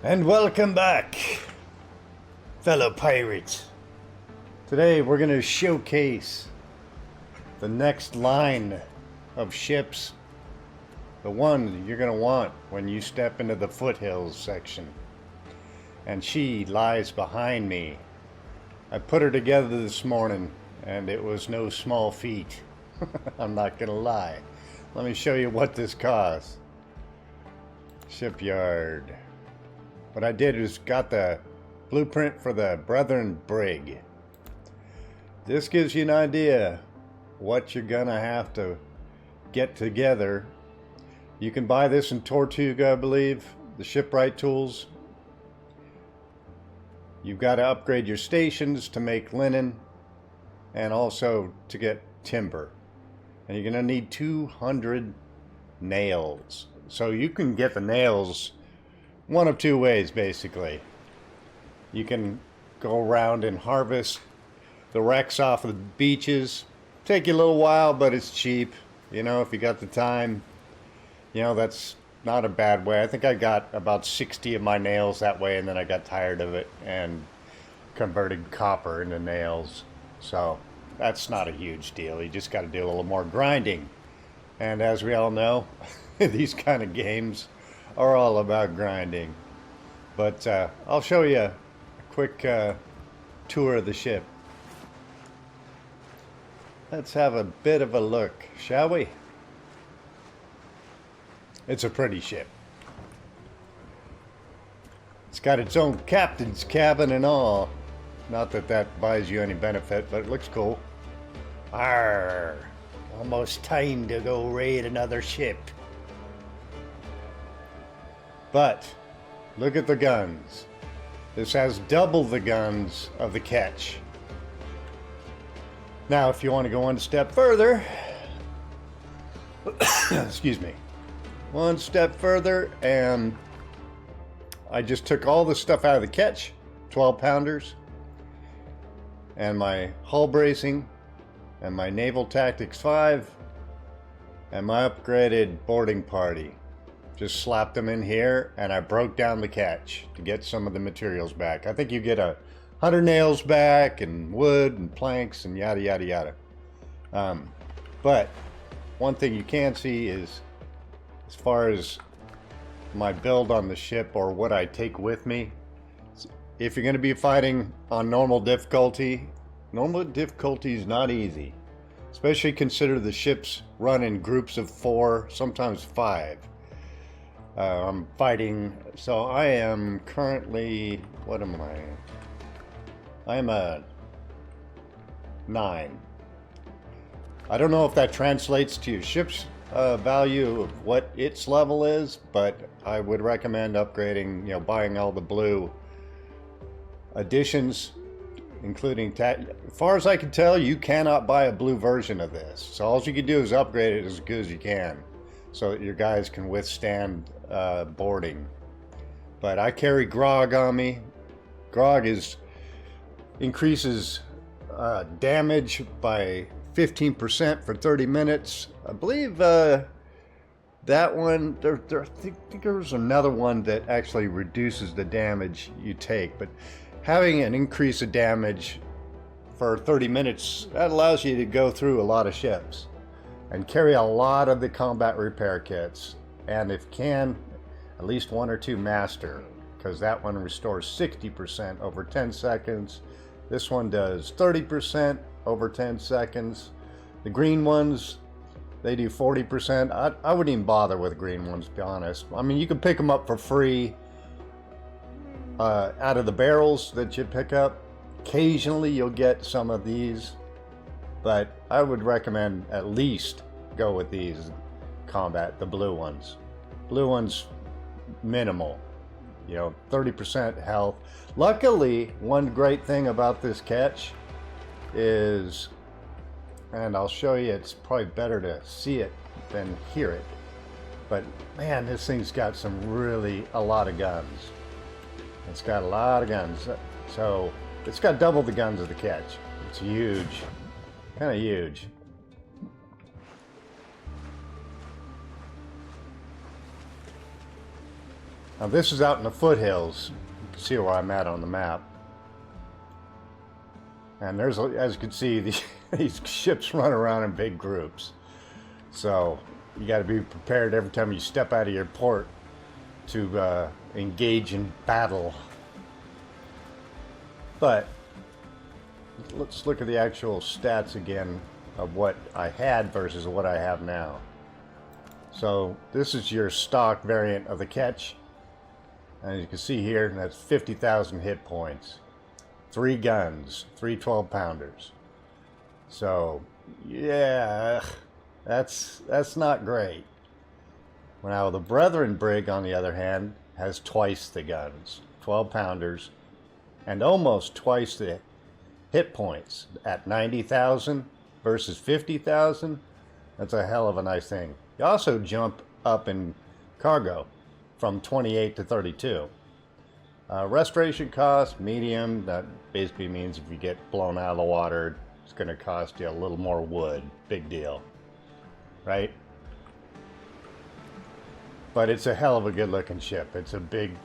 And welcome back, fellow pirates. Today we're going to showcase the next line of ships, the one you're going to want when you step into the foothills section. And she lies behind me. I put her together this morning and it was no small feat. I'm not going to lie. Let me show you what this costs. Shipyard. What I did is got the blueprint for the Brethren Brig. This gives you an idea what you're gonna have to get together. You can buy this in Tortuga, I believe, the shipwright tools. You've got to upgrade your stations to make linen and also to get timber. And you're gonna need 200 nails. So you can get the nails one of two ways, basically. You can go around and harvest the wrecks off of the beaches. Take you a little while, but it's cheap. You know, if you got the time, you know, that's not a bad way. I think I got about 60 of my nails that way, and then I got tired of it and converted copper into nails. So that's not a huge deal. You just got to do a little more grinding. And as we all know, these kind of games are all about grinding. But I'll show you a quick tour of the ship. Let's have a bit of a look, shall we? It's a pretty ship. It's got its own captain's cabin and all. Not that that buys you any benefit, but it looks cool. Arr! Almost time to go raid another ship. But look at the guns. This has double the guns of the Ketch. Now, if you want to go one step further, excuse me, one step further, and I just took all the stuff out of the Ketch, 12 pounders, and my hull bracing, and my Naval Tactics 5, and my upgraded boarding party. Just slapped them in here, and I broke down the Ketch to get some of the materials back. I think you get 100 nails back, and wood, and planks, and yada yada yada. But one thing you can see is, as far as my build on the ship or what I take with me, if you're going to be fighting on normal difficulty is not easy. Especially consider the ships run in groups of 4, sometimes 5. I'm fighting, so I am currently, what am I? I am a 9. I don't know if that translates to your ship's value of what its level is, but I would recommend upgrading, you know, buying all the blue additions, including as far as I can tell, you cannot buy a blue version of this. So all you can do is upgrade it as good as you can, so that your guys can withstand boarding. But I carry grog on me. Grog increases damage by 15% for 30 minutes. I believe that one, I think there was another one that actually reduces the damage you take. But having an increase of damage for 30 minutes, that allows you to go through a lot of ships and carry a lot of the combat repair kits, and if can, at least 1 or 2 master, because that one restores 60% over 10 seconds. This one does 30% over 10 seconds. The green ones, they do 40%. I wouldn't even bother with green ones, to be honest. I mean, you can pick them up for free out of the barrels that you pick up. Occasionally you'll get some of these, but I would recommend at least go with these combat, the blue ones. Blue ones, minimal, you know, 30% health. Luckily, one great thing about this Ketch is, and I'll show you, it's probably better to see it than hear it, but man, this thing's got a lot of guns. It's got a lot of guns. So it's got double the guns of the Ketch. It's huge, kind of huge. Now this is out in the foothills. You can see where I'm at on the map. And there's, as you can see, these ships run around in big groups. So you got to be prepared every time you step out of your port to engage in battle. But let's look at the actual stats again of what I had versus what I have now. So this is your stock variant of the Ketch. And as you can see here, that's 50,000 hit points. 3 guns, 3 12-pounders. So, yeah, that's not great. Now, the Brethren Brig, on the other hand, has twice the guns, 12-pounders, and almost twice the hit points at 90,000 versus 50,000. That's a hell of a nice thing. You also jump up in cargo from 28 to 32. Restoration cost, medium. That basically means if you get blown out of the water, it's going to cost you a little more wood. Big deal, right? But it's a hell of a good looking ship. It's a big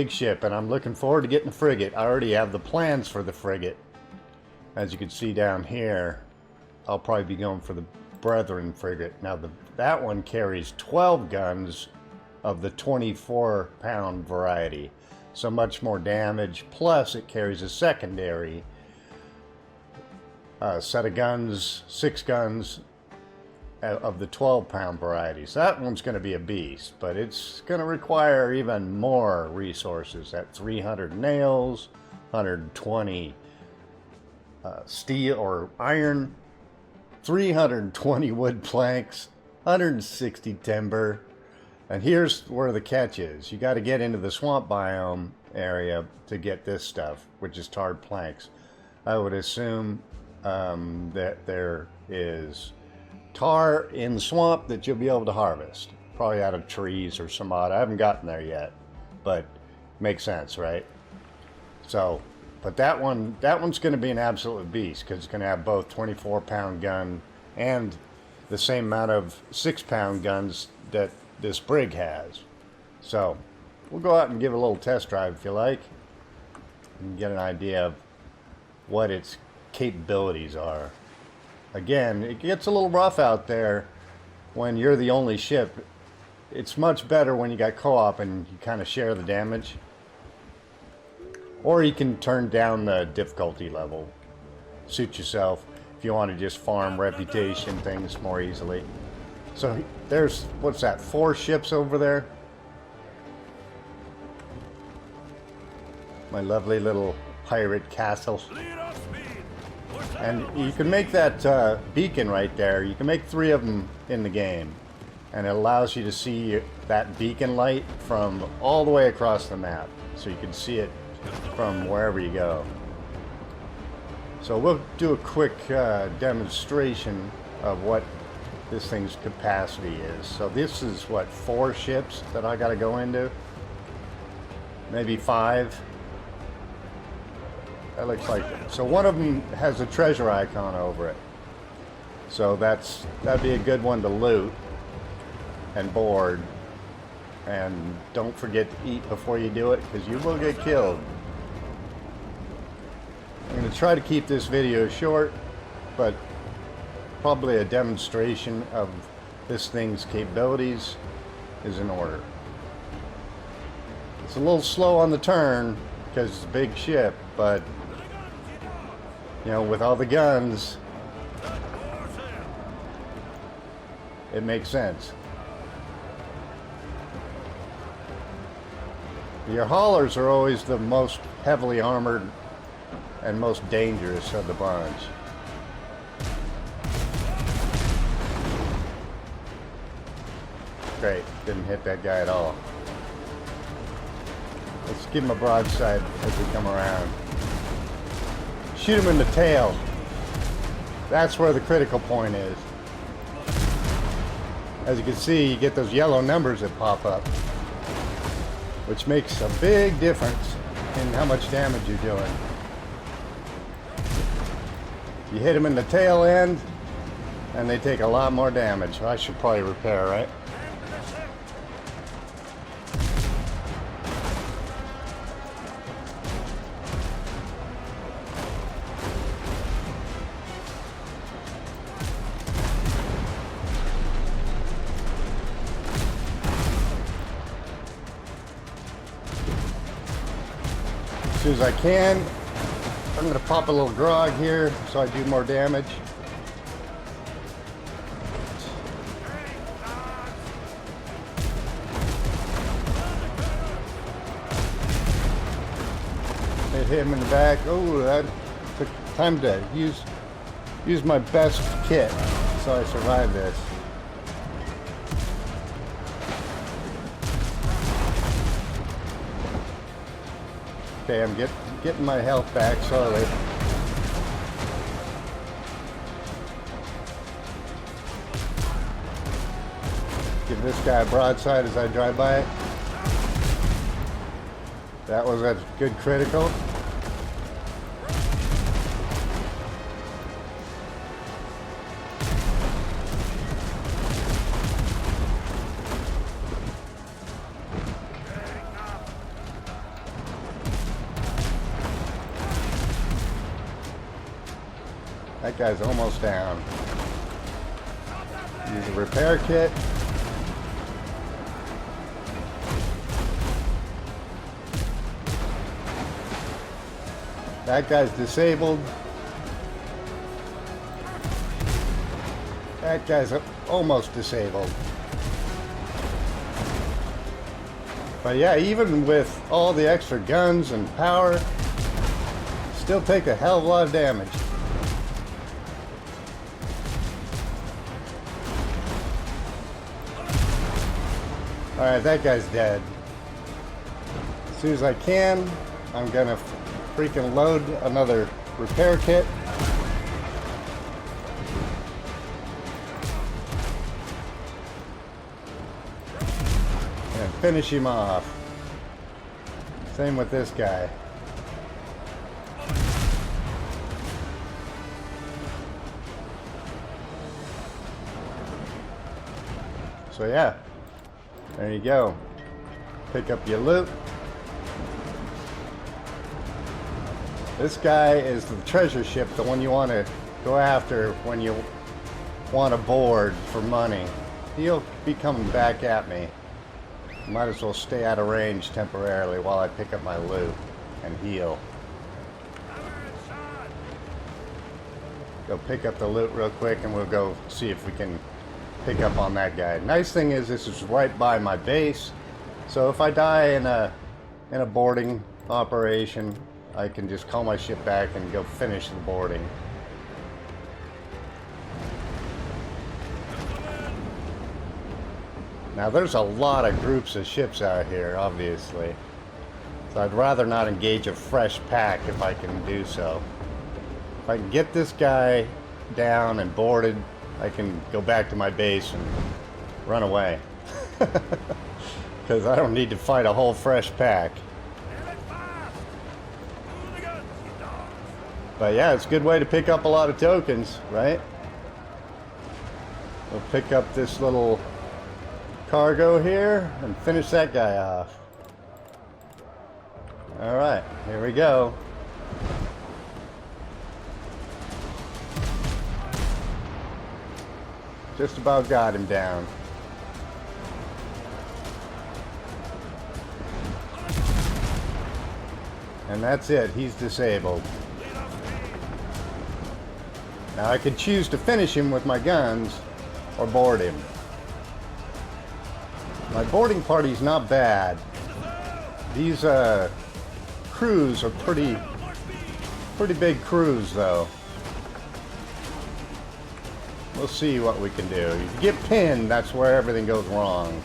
ship, and I'm looking forward to getting the frigate. I already have the plans for the frigate. As you can see down here, I'll probably be going for the Brethren frigate. Now that one carries 12 guns of the 24-pound variety. So much more damage, plus it carries a secondary set of guns, 6 guns of the 12-pound variety. So that one's going to be a beast, but it's going to require even more resources. At 300 nails, 120 steel or iron, 320 wood planks, 160 timber. And here's where the catch is. You got to get into the swamp biome area to get this stuff, which is tarred planks. I would assume that there is tar in the swamp that you'll be able to harvest. Probably out of trees or some odd. I haven't gotten there yet, but makes sense, right? So, but that one's going to be an absolute beast because it's going to have both 24-pound gun and the same amount of 6-pound guns that this Brig has. So we'll go out and give a little test drive if you like and get an idea of what its capabilities are. Again, it gets a little rough out there when you're the only ship. It's much better when you got co-op and you kind of share the damage, or you can turn down the difficulty level, suit yourself if you want to just farm reputation things more easily. So there's, what's that, 4 ships over there? My lovely little pirate castle. And you can make that beacon right there. You can make 3 of them in the game. And it allows you to see that beacon light from all the way across the map. So you can see it from wherever you go. So we'll do a quick demonstration of what this thing's capacity is. So this is what, 4 ships that I gotta go into? Maybe 5? That looks like it. So one of them has a treasure icon over it. So that'd be a good one to loot and board. And don't forget to eat before you do it, because you will get killed. I'm going to try to keep this video short, but probably a demonstration of this thing's capabilities is in order. It's a little slow on the turn because it's a big ship, but you know, with all the guns, it makes sense. Your haulers are always the most heavily armored and most dangerous of the bunch. Great, didn't hit that guy at all. Let's give him a broadside as we come around. Shoot him in the tail. That's where the critical point is. As you can see, you get those yellow numbers that pop up, which makes a big difference in how much damage you're doing. You hit them in the tail end, and they take a lot more damage. I should probably repair, right? soon as I can. I'm gonna pop a little grog here so I do more damage. Hit him in the back. Oh, that took time to use my best kit, so I survived this. Okay, I'm getting my health back slowly. Give this guy a broadside as I drive by it. That was a good critical. That guy's almost down. Use a repair kit. That guy's disabled. That guy's almost disabled. But yeah, even with all the extra guns and power, still take a hell of a lot of damage. Alright, that guy's dead. As soon as I can, I'm gonna freaking load another repair kit. And finish him off. Same with this guy. So yeah. There you go. Pick up your loot. This guy is the treasure ship, the one you want to go after when you want to board for money. He'll be coming back at me. Might as well stay out of range temporarily while I pick up my loot and heal. Go pick up the loot real quick and we'll go see if we can pick up on that guy. Nice thing is this is right by my base, so if I die in a boarding operation, I can just call my ship back and go finish the boarding. Now there's a lot of groups of ships out here, obviously, so I'd rather not engage a fresh pack if I can do so. If I can get this guy down and boarded, I can go back to my base and run away. Because I don't need to fight a whole fresh pack. But yeah, it's a good way to pick up a lot of tokens, right? We'll pick up this little cargo here and finish that guy off. Alright, here we go. Just about got him down. And that's it, he's disabled. Now I could choose to finish him with my guns or board him. My boarding party's not bad. These crews are pretty big crews though. We'll see what we can do. If you get pinned, that's where everything goes wrong.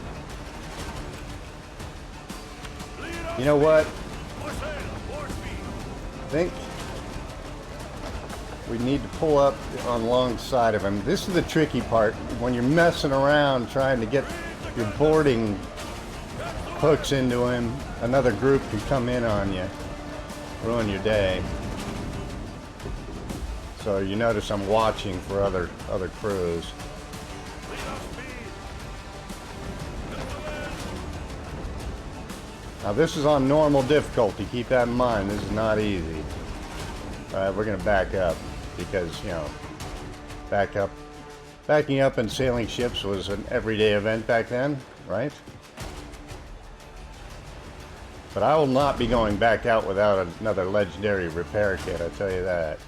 You know what? I think we need to pull up on alongside of him. This is the tricky part. When you're messing around trying to get your boarding hooks into him, another group can come in on you, ruin your day. So you notice I'm watching for other crews. Now this is on normal difficulty. Keep that in mind. This is not easy. All right, we're gonna back up because, you know, backing up in sailing ships was an everyday event back then, right? But I will not be going back out without another legendary repair kit, I tell you that.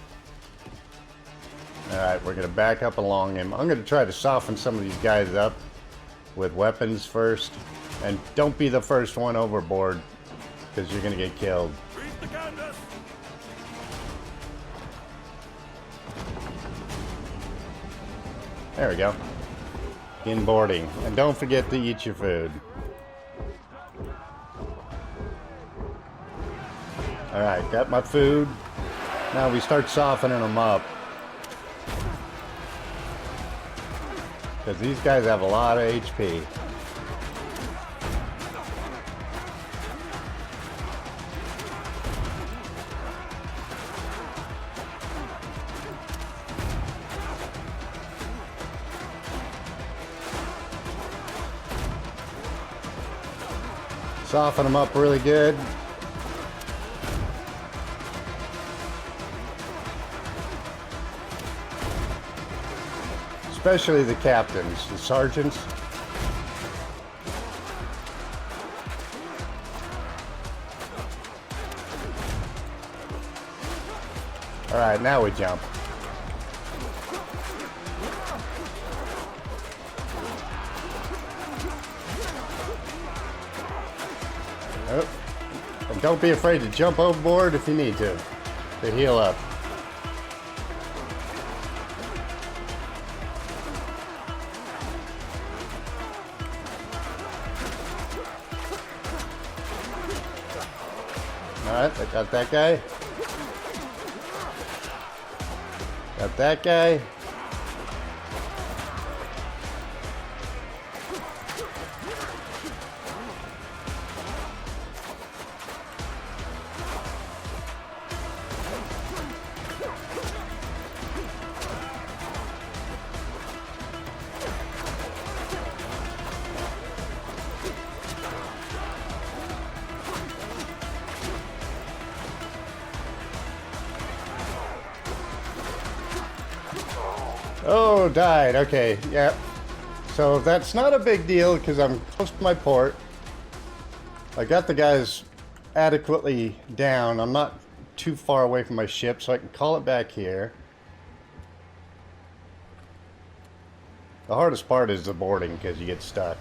Alright, we're going to back up along him. I'm going to try to soften some of these guys up with weapons first. And don't be the first one overboard, because you're going to get killed. There we go. Inboarding. And don't forget to eat your food. Alright, got my food. Now we start softening them up. Because these guys have a lot of HP. Soften them up really good. Especially the captains, the sergeants. Alright, now we jump. Oh. And don't be afraid to jump overboard if you need to heal up. Alright, I got that guy. Got that guy. Oh, died. Okay, yeah. So that's not a big deal because I'm close to my port. I got the guys adequately down. I'm not too far away from my ship, so I can call it back here. The hardest part is the boarding because you get stuck.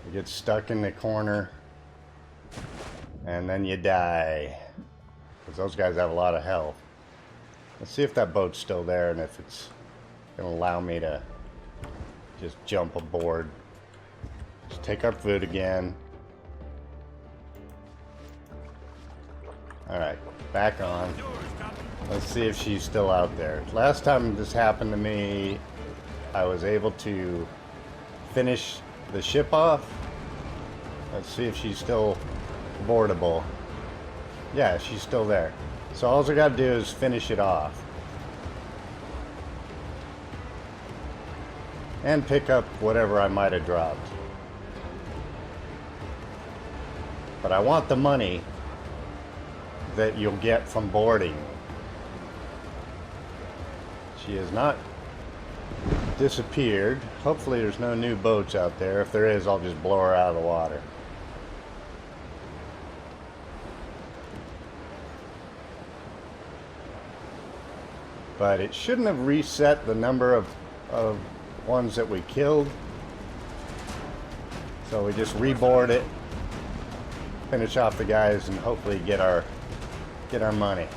You get stuck in the corner and then you die. Because those guys have a lot of health. Let's see if that boat's still there and if it's going to allow me to just jump aboard. Just take our food again. Alright, back on. Let's see if she's still out there. Last time this happened to me, I was able to finish the ship off. Let's see if she's still boardable. Yeah, she's still there. So all I gotta do is finish it off. And pick up whatever I might have dropped. But I want the money that you'll get from boarding. She has not disappeared. Hopefully there's no new boats out there. If there is, I'll just blow her out of the water. But it shouldn't have reset the number of ones that we killed. So we just reboard it, finish off the guys, and hopefully get our money.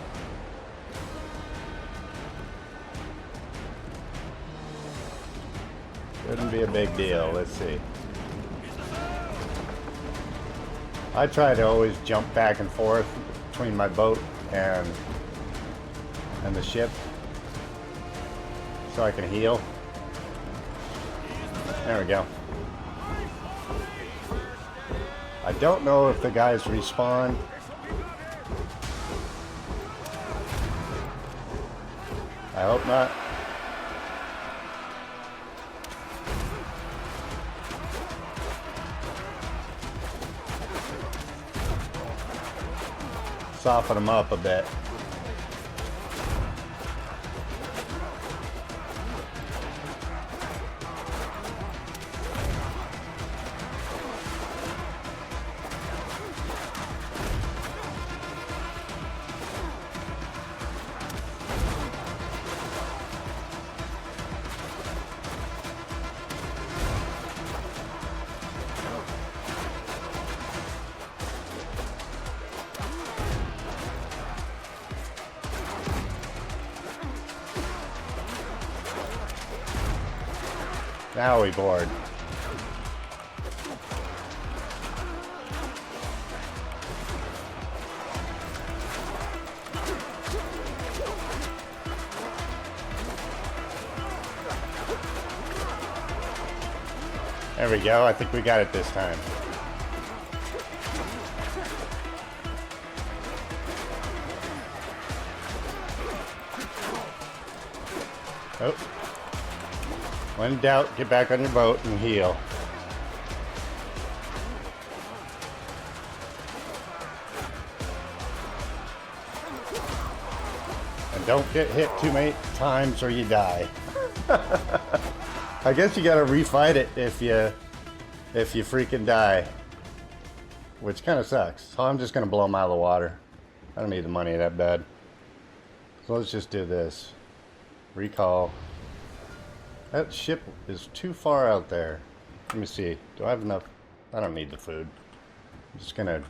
Shouldn't be a big deal. Let's see. I try to always jump back and forth between my boat and the ship so I can heal. There we go. I don't know if the guys respawn. I hope not. Soften them up a bit. Now we board. There we go. I think we got it this time. Oh. When in doubt, get back on your boat and heal. And don't get hit too many times or you die. I guess you gotta refight it if you freaking die. Which kind of sucks. So I'm just gonna blow them out of the water. I don't need the money that bad. So let's just do this. Recall. That ship is too far out there. Let me see. Do I have enough? I don't need the food. I'm just gonna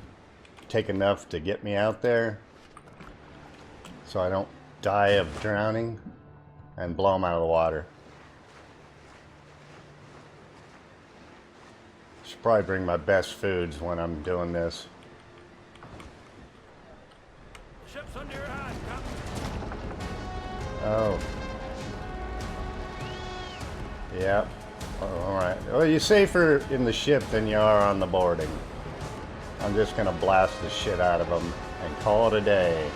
take enough to get me out there so I don't die of drowning and blow them out of the water. Should probably bring my best foods when I'm doing this. Ship's under your eyes, Oh. Yep. Oh, alright. Well, you're safer in the ship than you are on the boarding. I'm just gonna blast the shit out of them and call it a day.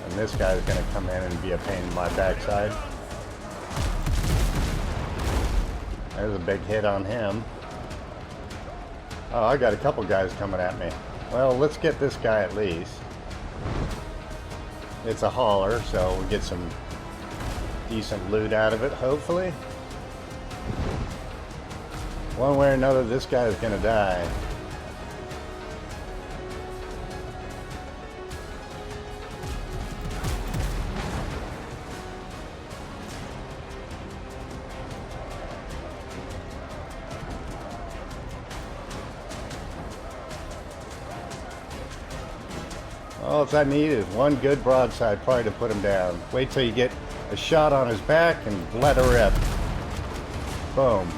And this guy's gonna come in and be a pain in my backside. There's a big hit on him. Oh, I got a couple guys coming at me. Well, let's get this guy at least. It's a hauler, so we'll get some decent loot out of it, hopefully. One way or another, this guy is gonna die. All I need is one good broadside probably to put him down. Wait till you get a shot on his back and let her rip. Boom.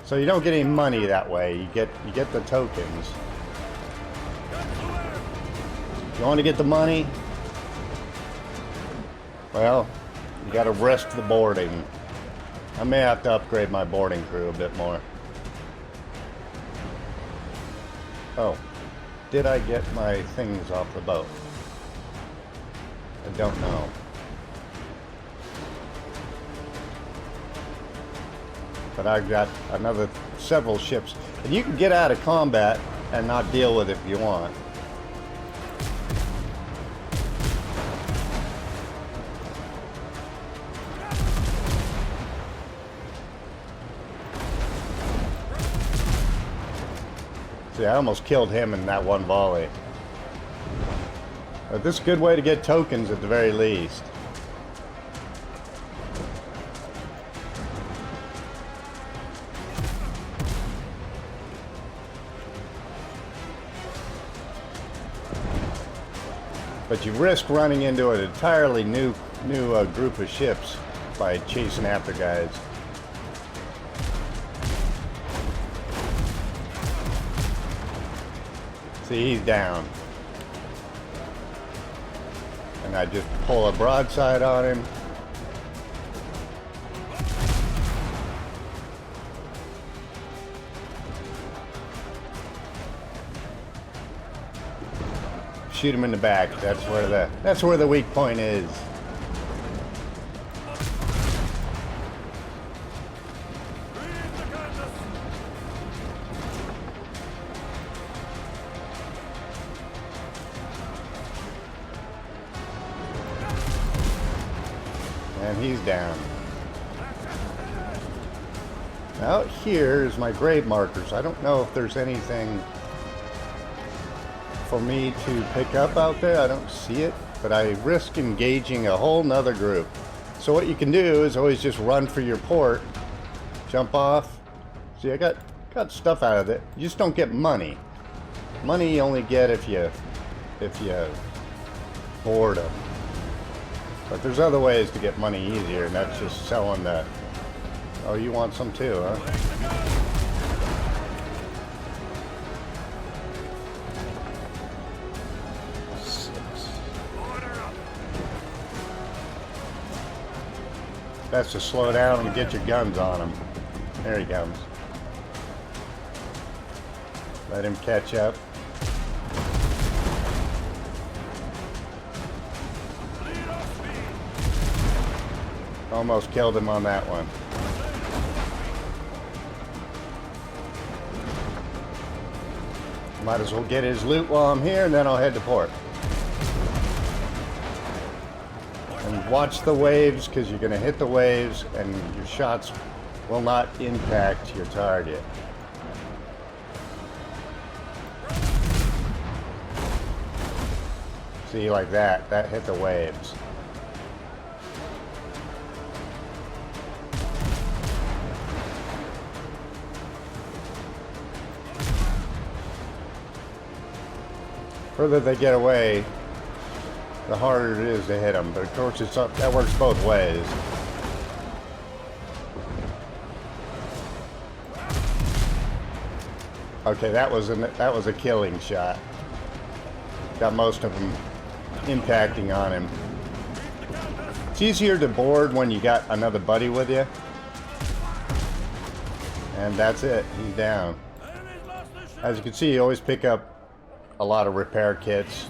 So you don't get any money that way. You get the tokens. If you want to get the money, well, you got to risk the boarding. I may have to upgrade my boarding crew a bit more. Oh. Did I get my things off the boat? I don't know. But I've got another several ships. And you can get out of combat and not deal with it if you want. See, I almost killed him in that one volley. But this is a good way to get tokens at the very least. But you risk running into an entirely new group of ships by chasing after guys. See, he's down. And I just pull a broadside on him. Shoot him in the back. That's where the weak point is. And he's down. Out here is my grave markers. I don't know if there's anything for me to pick up out there. I don't see it, but I risk engaging a whole nother group. So what you can do is always just run for your port, jump off. See, I got stuff out of it. You just don't get money. Money you only get if you board them. But there's other ways to get money easier, and that's just selling the Oh, you want some too, huh? Best to slow down and get your guns on him. There he comes. Let him catch up. Almost killed him on that one. Might as well get his loot while I'm here, and then I'll head to port. And watch the waves, because you're going to hit the waves, and your shots will not impact your target. See, like that. That hit the waves. The further they get away, the harder it is to hit them. But of course, that works both ways. Okay, that was a killing shot. Got most of them impacting on him. It's easier to board when you got another buddy with you. And that's it. He's down. As you can see, you always pick up a lot of repair kits,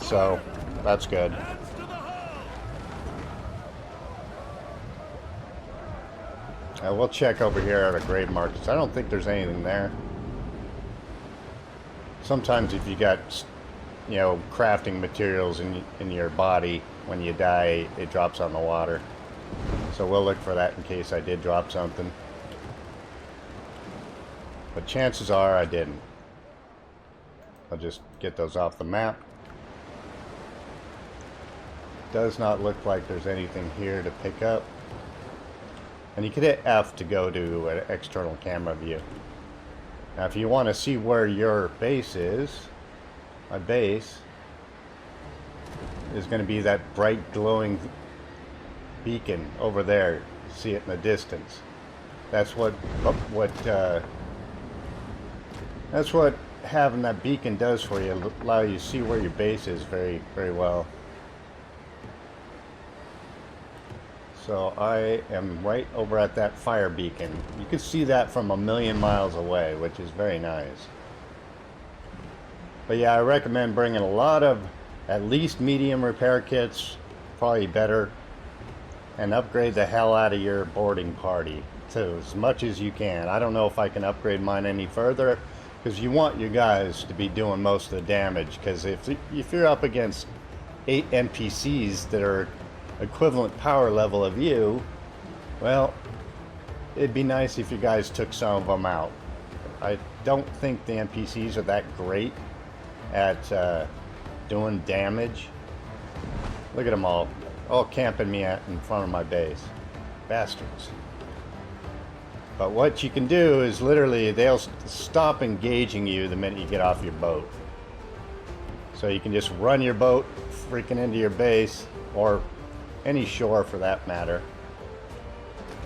so that's good. We'll check over here at a grave markets. I don't think there's anything there. Sometimes if you got, you know, crafting materials in your body, when you die, it drops on the water. So we'll look for that in case I did drop something. But chances are I didn't. I'll just get those off the map. Does not look like there's anything here to pick up. And you can hit F to go to an external camera view. Now if you want to see where your base is, my base is going to be that bright glowing beacon over there. See it in the distance. That's what having that beacon does for you. Allow you to see where your base is very, very well. So I am right over at that fire beacon. You can see that from 1,000,000 miles away, which is very nice. But yeah, I recommend bringing a lot of at least medium repair kits, probably better, and upgrade the hell out of your boarding party to as much as you can. I don't know if I can upgrade mine any further, because you want your guys to be doing most of the damage, because if you're up against 8 NPCs that are equivalent power level of you, well, it'd be nice if you guys took some of them out. I don't think the NPCs are that great at doing damage. Look at them all camping me in front of my base. Bastards. But what you can do is literally they'll stop engaging you the minute you get off your boat. So you can just run your boat freaking into your base, or any shore for that matter,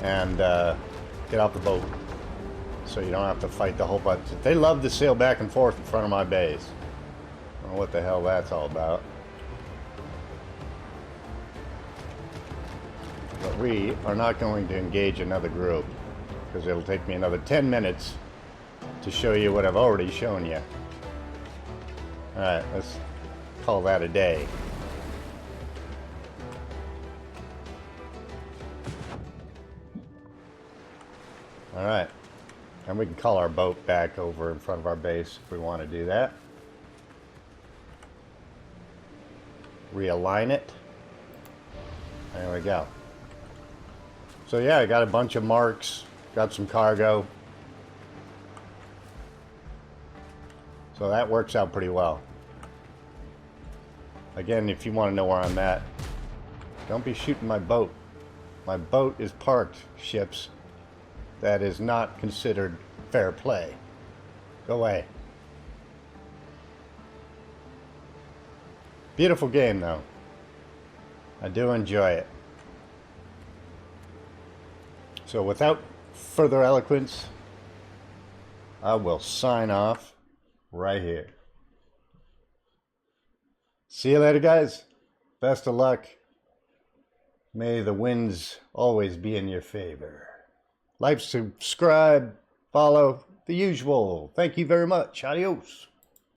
and get off the boat. So you don't have to fight the whole bunch. They love to sail back and forth in front of my base. I don't know what the hell that's all about. But we are not going to engage another group, because it'll take me another 10 minutes to show you what I've already shown you. Alright, let's call that a day. Alright, and we can call our boat back over in front of our base if we want to do that. Realign it. There we go. So yeah, I got a bunch of marks. Got some cargo. So that works out pretty well. Again, if you want to know where I'm at, don't be shooting my boat. My boat is parked, ships. That is not considered fair play. Go away. Beautiful game, though. I do enjoy it. So without further eloquence, I will sign off right here. See you later, guys. Best of luck. May the winds always be in your favor. Like, subscribe, follow, the usual. Thank you very much. Adios.